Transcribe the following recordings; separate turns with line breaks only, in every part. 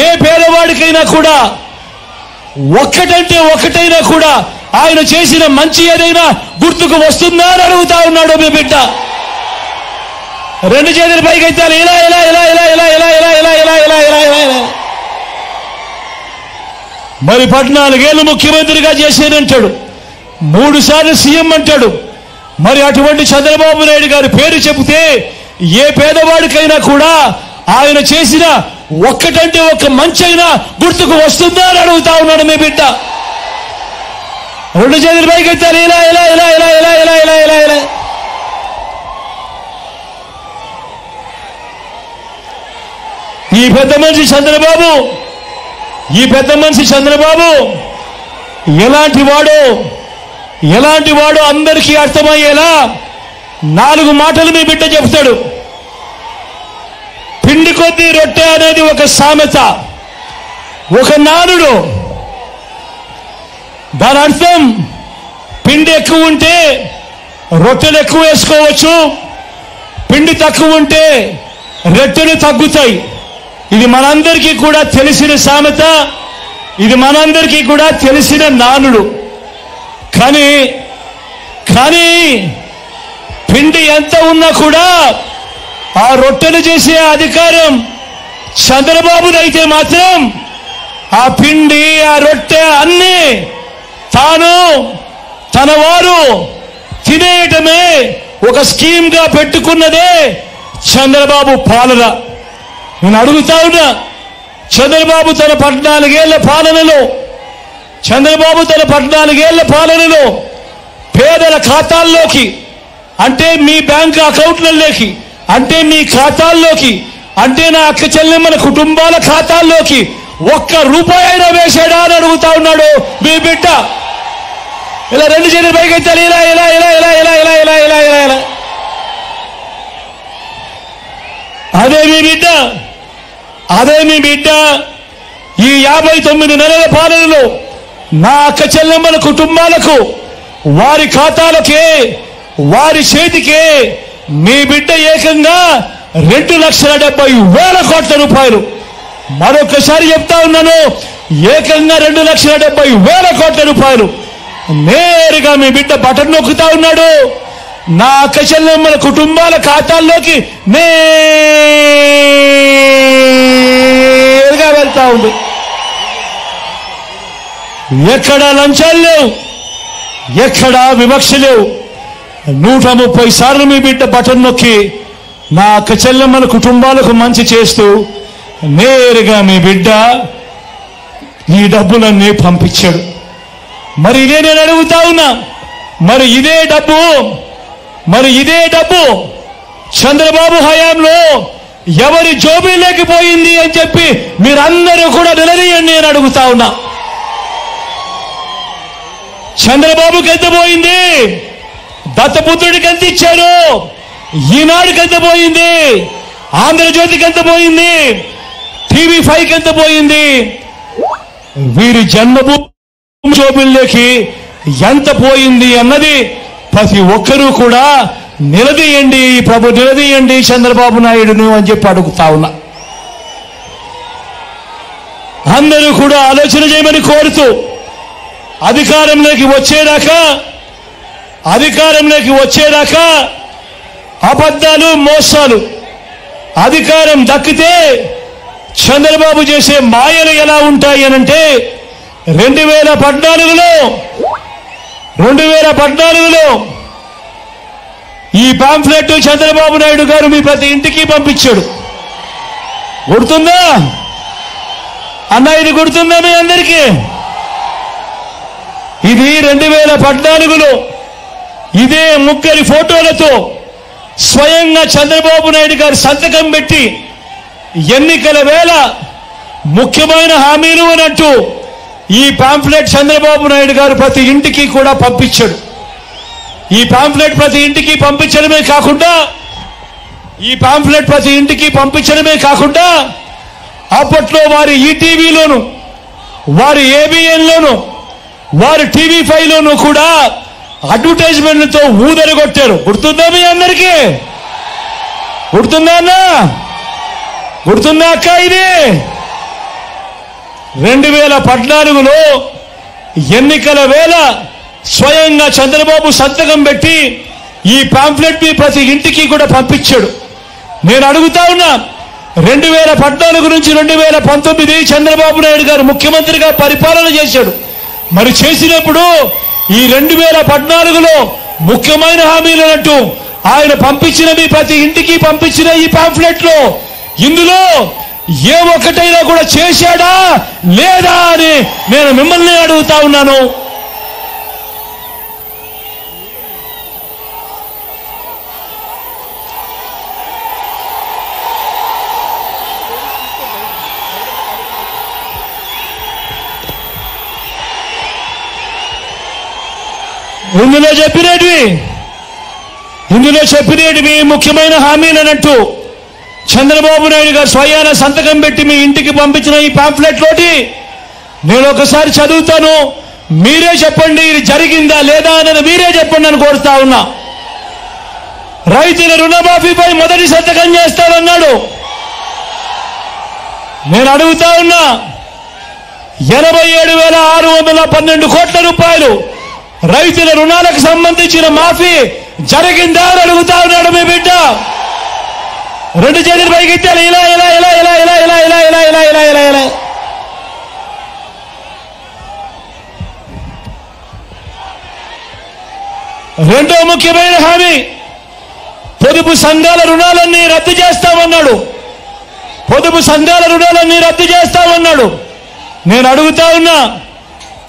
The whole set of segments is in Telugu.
ఏ పేదవాడికైనా కూడా ఒక్కటంటే ఒక్కటైనా కూడా ఆయన చేసిన మంచి ఏదైనా గుర్తుకు వస్తుందా అని అడుగుతా ఉన్నాడు మీ బిడ్డ. రెండు చేతుల పైకి ఎత్తాలి. ఇలా ఇలా ఇలా ఇలా ఇలా ఇలా ఇలా ఇలా ఇలా ఇలా ఇలా ఇలా ఇలా. మరి 14 ఏళ్ళు ముఖ్యమంత్రిగా చేసేనంటాడు, 3 సార్లు సీఎం అంటాడు. మరి అటువంటి చంద్రబాబు నాయుడు గారి పేరు చెబితే ఏ పేదవాడికైనా కూడా ఆయన చేసిన ఒక్కటంటే ఒక్క మంచైనా గుర్తుకు వస్తుందా అని అడుగుతా ఉన్నాడు మీ బిడ్డ. రెండు చేతుల పైకి ఎత్తాలి. ఇలా ఇలా ఇలా ఇలా ఇలా ఇలా ఇలా ఇలా ఇలా. ఈ పెద్ద మనిషి చంద్రబాబు ఎలాంటి వాడో అందరికీ అర్థమయ్యేలా 4 మాటలు మీ బిడ్డ చెప్తాడు. పిండి కొద్దీ రొట్టె అనేది ఒక సామెత, ఒక నానుడు. దాని అర్థం పిండి ఎక్కువ ఉంటే రొట్టెలు ఎక్కువ వేసుకోవచ్చు, పిండి తక్కువ ఉంటే రొట్టెలు తగ్గుతాయి. ఇది మనందరికీ కూడా తెలిసిన సామెత, ఇది మనందరికీ కూడా తెలిసిన నానుడు. కానీ పిండి ఎంత ఉన్నా కూడా ఆ రొట్టెలు చేసే అధికారం చంద్రబాబుదైతే మాత్రం ఆ పిండి ఆ రొట్టె అన్నీ తన వారు తినేయటమే ఒక స్కీమ్ గా పెట్టుకున్నదే చంద్రబాబు పాలన. నేను అడుగుతా ఉన్నా, చంద్రబాబు తన 14 ఏళ్ల పాలనలో పేదల ఖాతాల్లోకి, అంటే మీ బ్యాంక్ అకౌంట్లలోకి, అంటే మీ ఖాతాల్లోకి, అంటే నా అక్క చెల్లెమ్మల కుటుంబాల ఖాతాల్లోకి 1 రూపాయి అయినా వేసాడా అని అడుగుతా ఉన్నాడు మీ బిడ్డ. ఇలా రెండు చేతుల పైకి ఎత్తాలి. ఇలా ఇలా ఇలా ఇలా ఇలా ఇలా ఇలా ఇలా ఇలా ఇలా. అదే మీ బిడ్డ ఈ 59 నెలల పాలనలో నా అక్క చెల్లెమ్మల కుటుంబాలకు వారి ఖాతాలకే, వారి చేతికే మీ బిడ్డ ఏకంగా 2,70,000 కోట్ల రూపాయలు. మరొకసారి చెప్తా ఉన్నాను, ఏకంగా 2,70,000 కోట్ల రూపాయలు నేరుగా మీ బిడ్డ బటన్ నొక్కుతా ఉన్నాడు. నా అక్క చెల్లెమ్మల కుటుంబాల ఖాతాల్లోకి నేరుగా వెళ్తా ఉంది. ఎక్కడా లంచాలు లేవు, ఎక్కడా వివక్ష లేవు. 130 సార్లు మీ బిడ్డ బటన్ నొక్కి నా అక్క చెల్లెమ్మల కుటుంబాలకు మంచి చేస్తూ నేరుగా మీ బిడ్డ ఈ డబ్బులన్నీ పంపించాడు. మరి ఇదే నేను అడుగుతా ఉన్నా, మరి ఇదే డబ్బు చంద్రబాబు హయాంలో ఎవరి జోబీలోకి పోయింది అని చెప్పి మీరందరూ కూడా నిలదీయండి నేను అడుగుతా ఉన్నా. చంద్రబాబుకి ఎంత పోయింది? దత్తపుత్రుడికి ఎంత ఇచ్చారు? ఈనాడుకి ఎంత పోయింది? ఆంధ్రజ్యోతికి ఎంత పోయింది? TV5కి ఎంత పోయింది? వీరి జన్మభూమి జోబుల్లోకి ఎంత పోయింది అన్నది ప్రతి ఒక్కరూ కూడా నిలదీయండి చంద్రబాబు నాయుడును అని చెప్పి అడుగుతా ఉన్నా. అందరూ కూడా ఆలోచన చేయమని కోరుతూ అధికారంలోకి వచ్చేదాకా అబద్ధాలు, మోసాలు. అధికారం దక్కితే చంద్రబాబు చేసే మాయలు ఎలా ఉంటాయి అనంటే 2014లో ఈ పాంఫ్లెట్ చంద్రబాబు నాయుడు గారు మీ ప్రతి ఇంటికి పంపించాడు. గుర్తుందా అన్న? ఇది గుర్తుందా మీ అందరికీ? ఇది 2014లో ఇదే 3 ఫోటోలతో స్వయంగా చంద్రబాబు నాయుడు గారు సంతకం పెట్టి ఎన్నికల వేళ ముఖ్యమైన హామీలు అన్నట్టు ఈ పాంఫ్లెట్ చంద్రబాబు నాయుడు గారు ప్రతి ఇంటికి కూడా పంపించాడు. ఈ పాంఫ్లెట్ ప్రతి ఇంటికి పంపించడమే కాకుండా అప్పట్లో వారి ఈటీవీలోను, వారి ఏబిఎన్లోను, వారి TV5లోను కూడా అడ్వర్టైజ్మెంట్లతో ఊదరగొట్టారు. గుర్తుందా మీ అందరికీ? గుర్తుందా అన్న? గుర్తుందా అక్క? ఇది 2014లో ఎన్నికల వేళ స్వయంగా చంద్రబాబు సంతకం పెట్టి ఈ పాంఫ్లెట్ ని ప్రతి ఇంటికి కూడా పంపించాడు. నేను అడుగుతా ఉన్నా, 2014 నుంచి 2019 చంద్రబాబు నాయుడు గారు ముఖ్యమంత్రిగా పరిపాలన చేశాడు. మరి చేసినప్పుడు ఈ 2014లో ముఖ్యమైన హామీలనంటూ ఆయన పంపించిన మీ ప్రతి ఇంటికి పంపించిన ఈ పాంఫ్లెట్ లో ఇందులో ఏ ఒక్కటైనా కూడా చేశాడా లేదా అని నేను మిమ్మల్ని అడుగుతా ఉన్నాను. ఇందులో చెప్పినవి ముఖ్యమైన హామీలనంటూ చంద్రబాబు నాయుడు గారు స్వయాన సంతకం పెట్టి మీ ఇంటికి పంపించిన ఈ పాంఫ్లెట్ లోటి నేను ఒకసారి చదువుతాను, మీరే చెప్పండి ఇది జరిగిందా లేదా అనేది మీరే చెప్పండి అని కోరుతా ఉన్నా. రైతుల రుణమాఫీపై మొదటి సంతకం చేస్తానన్నాడు. నేను అడుగుతా ఉన్నా, 87,612 కోట్ల రూపాయలు రైతుల రుణాలకు సంబంధించిన మాఫీ జరిగిందా అని అడుగుతా ఉన్నాడు మీ బిడ్డ. రెండు చేతులు పైకి ఎత్తాలి, ఇలా ఇలా ఇలా ఇలా ఇలా ఇలా ఇలా ఇలా ఇలా ఇలా ఇలా ఇలా. రెండో ముఖ్యమైన హామీ, పొదుపు సంఘాల రుణాలన్నీ రద్దు చేస్తామన్నాడు. పొదుపు సంఘాల రుణాలన్నీ రద్దు చేస్తామన్నాడు. నేను అడుగుతా ఉన్నా,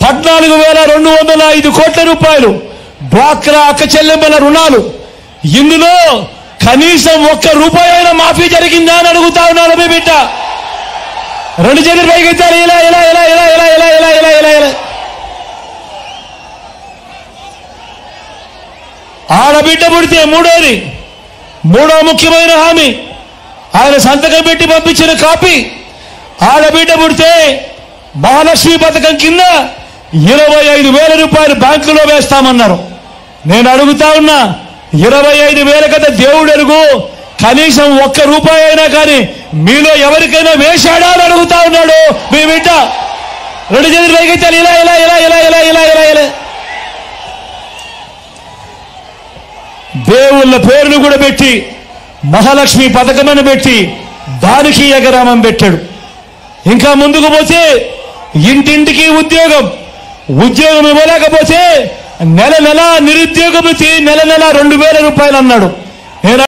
14,205 కోట్ల రూపాయలు డ్వాక్రా అక్క చెల్లెమ్మల రుణాలు, ఇందులో కనీసం ₹1 అయినా మాఫీ జరిగిందా అని అడుగుతా ఉన్నాను మీ బిడ్డ. రెండు చేతులు పైకి ఎత్తాలి, ఇలా ఇలా ఇలా ఇలా ఇలా ఇలా ఇలా ఇలా ఇలా ఇలా. ఆడబిడ్డ పుడితే మూడో ముఖ్యమైన హామీ, ఆయన సంతకం పెట్టి పంపించిన కాపీ, ఆడబిడ్డ పుడితే మహాలక్ష్మి పథకం కింద 25,000 రూపాయలు బ్యాంకులో వేస్తామన్నారు. నేను అడుగుతా ఉన్నా, 25,000 కదా దేవుడు ఎరుగు, కనీసం ₹1 అయినా కానీ మీలో ఎవరికైనా వేశాడా అని అడుగుతా ఉన్నాడు మీ బిడ్డ. రెండు చేతులు పైకెత్తాలి, ఇలా ఇలా ఇలా ఇలా ఇలా ఇలా ఇలా ఇలా. దేవుళ్ళ పేర్లు కూడా పెట్టి మహాలక్ష్మి పథకమని పెట్టి దానికి ఎగరామం పెట్టాడు. ఇంకా ముందుకు పోతే ఇంటింటికి ఉద్యోగం ఇవ్వలేకపోతే నెల నిరుద్యోగ భృతి నెల 2,000 రూపాయలు అన్నాడు.